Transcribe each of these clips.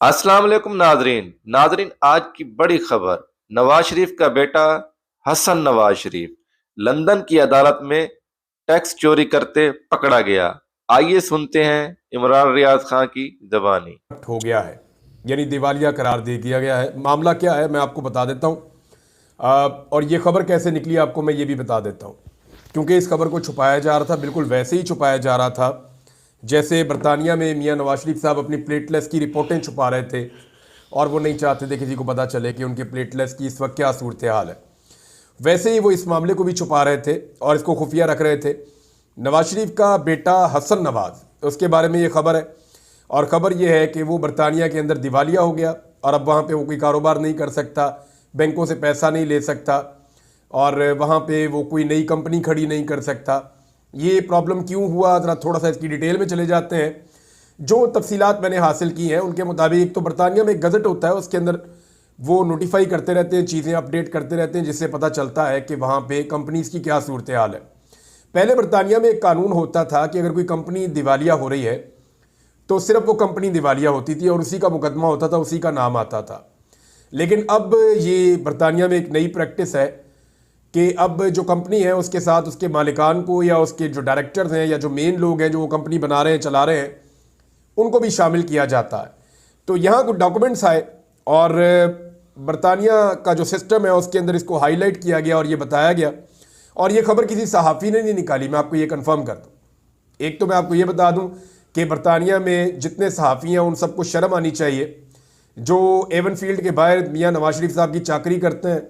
अस्सलाम वालेकुम नाजरीन नाजरीन आज की बड़ी खबर। नवाज शरीफ का बेटा हसन नवाज शरीफ लंदन की अदालत में टैक्स चोरी करते पकड़ा गया। आइए सुनते हैं इमरान रियाज खान की जबानी। हो गया है, यानी दिवालिया करार दे दिया गया है। मामला क्या है मैं आपको बता देता हूँ। और ये खबर कैसे निकली आपको मैं ये भी बता देता हूँ, क्योंकि इस खबर को छुपाया जा रहा था, बिल्कुल वैसे ही छुपाया जा रहा था जैसे बरतानिया में मियां नवाज शरीफ साहब अपनी प्लेटलेस की रिपोर्टें छुपा रहे थे और वो नहीं चाहते थे किसी को पता चले कि उनके प्लेटलेस की इस वक्त क्या सूरत हाल है। वैसे ही वो इस मामले को भी छुपा रहे थे और इसको खुफिया रख रहे थे। नवाज शरीफ का बेटा हसन नवाज, उसके बारे में ये खबर है, और ख़बर यह है कि वो बरतानिया के अंदर दिवालिया हो गया और अब वहाँ पे वो कोई कारोबार नहीं कर सकता, बैंकों से पैसा नहीं ले सकता और वहाँ पे वो कोई नई कंपनी खड़ी नहीं कर सकता। ये प्रॉब्लम क्यों हुआ, ज़रा थोड़ा सा इसकी डिटेल में चले जाते हैं। जो तफसीलात मैंने हासिल की हैं उनके मुताबिक, एक तो बरतानिया में एक गज़ट होता है, उसके अंदर वो नोटिफाई करते रहते हैं, चीज़ें अपडेट करते रहते हैं, जिससे पता चलता है कि वहाँ पे कंपनीज़ की क्या सूरत हाल है। पहले बरतानिया में एक कानून होता था कि अगर कोई कंपनी दिवालिया हो रही है तो सिर्फ वो कंपनी दिवालिया होती थी और उसी का मुकदमा होता था, उसी का नाम आता था। लेकिन अब ये बरतानिया में एक नई प्रैक्टिस है कि अब जो कंपनी है उसके साथ उसके मालिकान को या उसके जो डायरेक्टर्स हैं या जो मेन लोग हैं जो वो कंपनी बना रहे हैं, चला रहे हैं, उनको भी शामिल किया जाता है। तो यहाँ कुछ डॉक्यूमेंट्स आए और बरतानिया का जो सिस्टम है उसके अंदर इसको हाईलाइट किया गया और ये बताया गया। और ये खबर किसी सहाफ़ी ने नहीं निकाली, मैं आपको ये कंफर्म कर दूँ। एक तो मैं आपको ये बता दूं कि बरतानिया में जितने सहाफ़ी हैं उन सबको शर्म आनी चाहिए, जो एवन फील्ड के बाहर मियां नवाज शरीफ साहब की चाकरी करते हैं,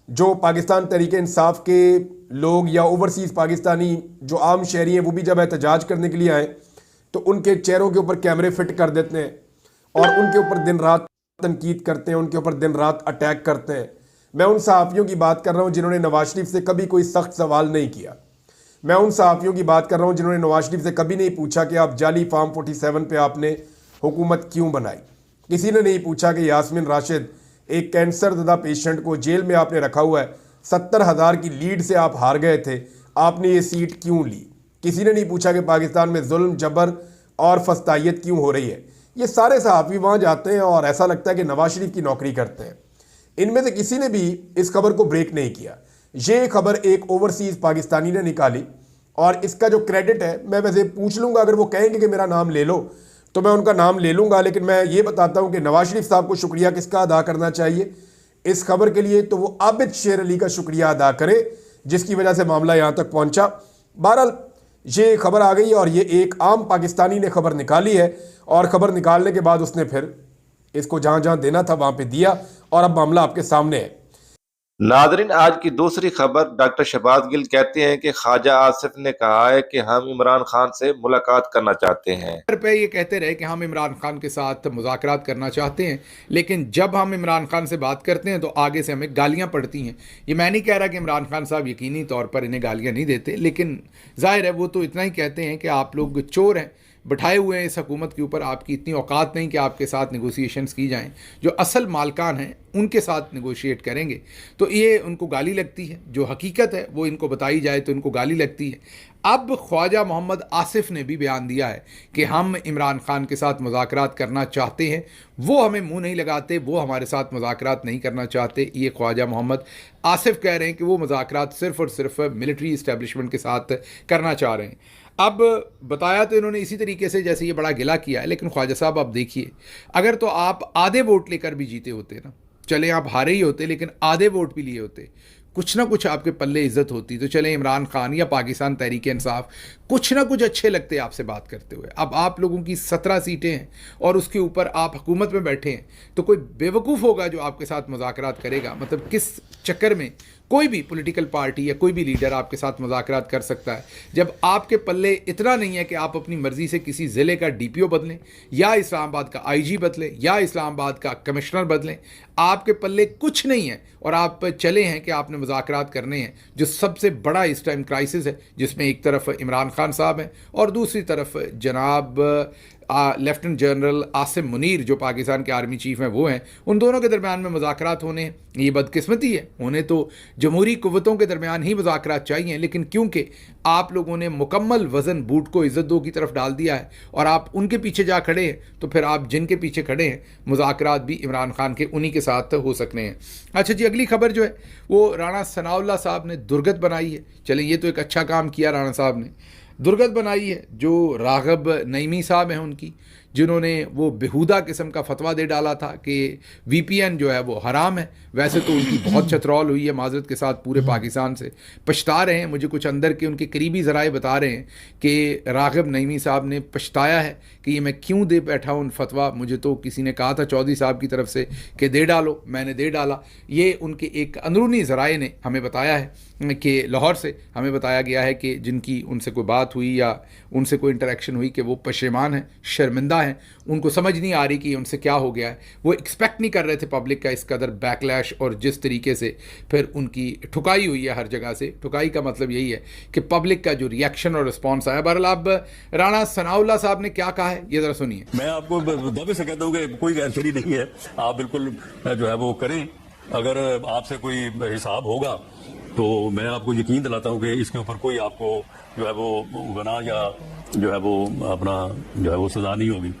जो पाकिस्तान तहरीक इंसाफ के लोग या ओवरसीज़ पाकिस्तानी जो आम शहरी हैं वो भी जब एहतजाज करने के लिए आए तो उनके चेहरों के ऊपर कैमरे फिट कर देते हैं और उनके ऊपर दिन रात तनकीद करते हैं, उनके ऊपर दिन रात अटैक करते हैं। मैं उन सहाफ़ियों की बात कर रहा हूँ जिन्होंने नवाज शरीफ से कभी कोई सख्त सवाल नहीं किया। मैं उन सहाफ़ियों की बात कर रहा हूँ जिन्होंने नवाज शरीफ से कभी नहीं पूछा कि आप जाली फार्म 47 पे आपने हुकूमत क्यों बनाई। किसी ने नहीं पूछा कि यास्मीन राशिद एक कैंसर ज़दा पेशेंट को जेल में आपने रखा हुआ है, 70,000 की लीड से आप हार गए थे, आपने ये सीट क्यों ली। किसी ने नहीं पूछा कि पाकिस्तान में जुल्म जबर और फस्तायत क्यों हो रही है। ये सारे सहाफ़ी वहाँ जाते हैं और ऐसा लगता है कि नवाज शरीफ की नौकरी करते हैं। इनमें से किसी ने भी इस खबर को ब्रेक नहीं किया। ये खबर एक ओवरसीज पाकिस्तानी ने निकाली और इसका जो क्रेडिट है, मैं वैसे पूछ लूंगा, अगर वो कहेंगे कि मेरा नाम ले लो तो मैं उनका नाम ले लूंगा, लेकिन मैं ये बताता हूं कि नवाज शरीफ साहब को शुक्रिया किसका अदा करना चाहिए इस खबर के लिए, तो वो आबिद शेर अली का शुक्रिया अदा करें जिसकी वजह से मामला यहां तक पहुंचा। बहरहाल ये खबर आ गई और ये एक आम पाकिस्तानी ने खबर निकाली है और खबर निकालने के बाद उसने फिर इसको जहां जहां देना था वहां पे दिया और अब मामला आपके सामने है। नाजरीन आज की दूसरी खबर। डॉक्टर शहबाज गिल कहते हैं कि ख्वाजा आसिफ ने कहा है कि हम इमरान खान से मुलाकात करना चाहते हैं। पे ये कहते रहे कि हम इमरान खान के साथ मुज़ाकरात करना चाहते हैं, लेकिन जब हम इमरान खान से बात करते हैं तो आगे से हमें गालियां पड़ती हैं। ये मैं नहीं कह रहा कि इमरान खान साहब यकीनी तौर पर इन्हें गालियां नहीं देते, लेकिन जाहिर है वो तो इतना ही कहते हैं कि आप लोग चोर हैं, बैठाए हुए हैं इस हुकूमत के ऊपर, आपकी इतनी औकात नहीं कि आपके साथ नेगोशिएशंस की जाएं। जो असल मालकान हैं उनके साथ नेगोशिएट करेंगे, तो ये उनको गाली लगती है। जो हकीकत है वो इनको बताई जाए तो इनको गाली लगती है। अब ख्वाजा मोहम्मद आसिफ ने भी बयान दिया है कि हम इमरान खान के साथ मुज़ाकरात करना चाहते हैं, वो हमें मुंह नहीं लगाते, वो हमारे साथ मुज़ाकरात नहीं करना चाहते। ये ख्वाजा मोहम्मद आसिफ कह रहे हैं कि वो मुज़ाकरात सिर्फ़ और सिर्फ मिलिट्री इस्टेब्लिशमेंट के साथ करना चाह रहे हैं। अब बताया तो इन्होंने इसी तरीके से जैसे ये बड़ा गिला किया है, लेकिन ख्वाजा साहब आप देखिए, अगर तो आप आधे वोट लेकर भी जीते होते ना, चले आप हारे ही होते लेकिन आधे वोट भी लिए होते, कुछ ना कुछ आपके पल्ले इज्जत होती, तो चले इमरान खान या पाकिस्तान तहरीक इंसाफ कुछ ना कुछ अच्छे लगते आपसे बात करते हुए। अब आप लोगों की 17 सीटें हैं और उसके ऊपर आप हुकूमत में बैठे हैं, तो कोई बेवकूफ़ होगा जो आपके साथ मुज़ाकरात करेगा। मतलब किस चक्कर में कोई भी पॉलिटिकल पार्टी या कोई भी लीडर आपके साथ मुज़ाकरात कर सकता है, जब आपके पल्ले इतना नहीं है कि आप अपनी मर्ज़ी से किसी ज़िले का डीपीओ बदलें या इस्लामाबाद का आईजी बदलें या इस्लामाबाद का कमिश्नर बदलें, आपके पल्ले कुछ नहीं है और आप चले हैं कि आपने मुज़ाकरात करने हैं जो सबसे बड़ा इस टाइम क्राइसिस है, जिसमें एक तरफ इमरान खान साहब हैं और दूसरी तरफ जनाब लेफ्टिनेंट जनरल आसिम मुनीर जो पाकिस्तान के आर्मी चीफ हैं वो हैं, उन दोनों के दरमियान में मुज़ाकरात होने हैं। ये बदकिस्मती है, उन्हें तो जमहूरी कुव्वतों के दरमियान ही मुज़ाकरात चाहिए, लेकिन क्योंकि आप लोगों ने मुकम्मल वज़न बूट को इज़्ज़त दो की तरफ डाल दिया है और आप उनके पीछे जा खड़े हैं, तो फिर आप जिनके पीछे खड़े हैं मुज़ाकरात भी इमरान खान के उन्हीं के साथ हो सकने हैं। अच्छा जी, अगली खबर जो है वो राणा सनाउल्लाह साहब ने दुर्गत बनाई है। चलें, ये तो एक अच्छा काम किया राणा साहब ने, दुर्गत बनाई है। जो राग़ब नईमी साहब हैं उनकी, जिन्होंने वो बेहुदा किस्म का फतवा दे डाला था कि VPN जो है वो हराम है। वैसे तो उनकी बहुत चतरौल हुई है माजरत के साथ पूरे पाकिस्तान से, पछता रहे हैं। मुझे कुछ अंदर के उनके करीबी ज़राए बता रहे हैं कि राग़ब नईमी साहब ने पछताया है कि ये मैं क्यों दे बैठा हूँ फतवा। मुझे तो किसी ने कहा था चौधरी साहब की तरफ से कि दे डालो, मैंने दे डाला। ये उनके एक अंदरूनी ज़राए ने हमें बताया है कि लाहौर से हमें बताया गया है कि जिनकी उनसे कोई बात हुई या उनसे कोई इंटरेक्शन हुई कि वो पशेमान हैं, शर्मिंदा हैं, उनको समझ नहीं आ रही कि उनसे क्या हो गया है। वो एक्सपेक्ट नहीं कर रहे थे पब्लिक का इस कदर बैकलैश, और जिस तरीके से फिर उनकी ठुकाई हुई है हर जगह से। ठुकाई का मतलब यही है कि पब्लिक का जो रिएक्शन और रिस्पॉन्स आया। बहरहाल अब राणा सनाउल्लाह साहब ने क्या कहा है ये ज़रा सुनिए। मैं आपको दावे से कहता हूँ कि कोई गैरशरी नहीं है, आप बिल्कुल जो है वो करें। अगर आपसे कोई हिसाब होगा तो मैं आपको यकीन दिलाता हूँ कि इसके ऊपर कोई आपको जो है वो गुनाह या जो है वो अपना जो है वो सजा नहीं होगी।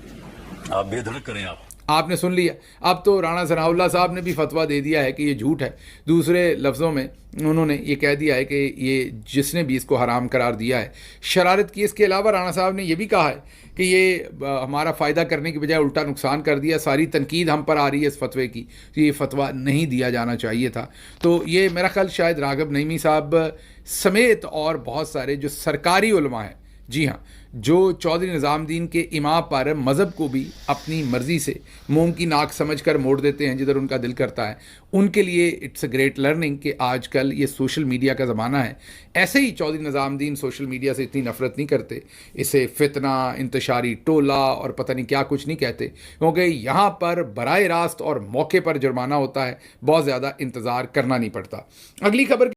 आप बेधड़क करें। आपने सुन लिया। अब तो राणा सनाउल्लाह साहब ने भी फतवा दे दिया है कि ये झूठ है। दूसरे लफ्ज़ों में उन्होंने ये कह दिया है कि ये जिसने भी इसको हराम करार दिया है शरारत की। इसके अलावा राणा साहब ने यह भी कहा है कि ये हमारा फ़ायदा करने की बजाय उल्टा नुकसान कर दिया। सारी तनकीद हम पर आ रही है इस फतवे की, तो ये फतवा नहीं दिया जाना चाहिए था। तो ये मेरा ख्याल शायद राग़ब नईमी साहब समेत और बहुत सारे जो सरकारी उलमा हैं, जी हाँ, जो चौधरी निज़ामुद्दीन के इमाम पर मज़हब को भी अपनी मर्ज़ी से मोम की नाक समझकर मोड़ देते हैं जिधर उनका दिल करता है, उनके लिए इट्स अ ग्रेट लर्निंग कि आजकल ये सोशल मीडिया का ज़माना है। ऐसे ही चौधरी निज़ामुद्दीन सोशल मीडिया से इतनी नफ़रत नहीं करते, इसे फितना, इंतशारी टोला और पता नहीं क्या कुछ नहीं कहते, क्योंकि यहाँ पर बराह रास्त और मौके पर जुर्माना होता है, बहुत ज़्यादा इंतज़ार करना नहीं पड़ता। अगली खबर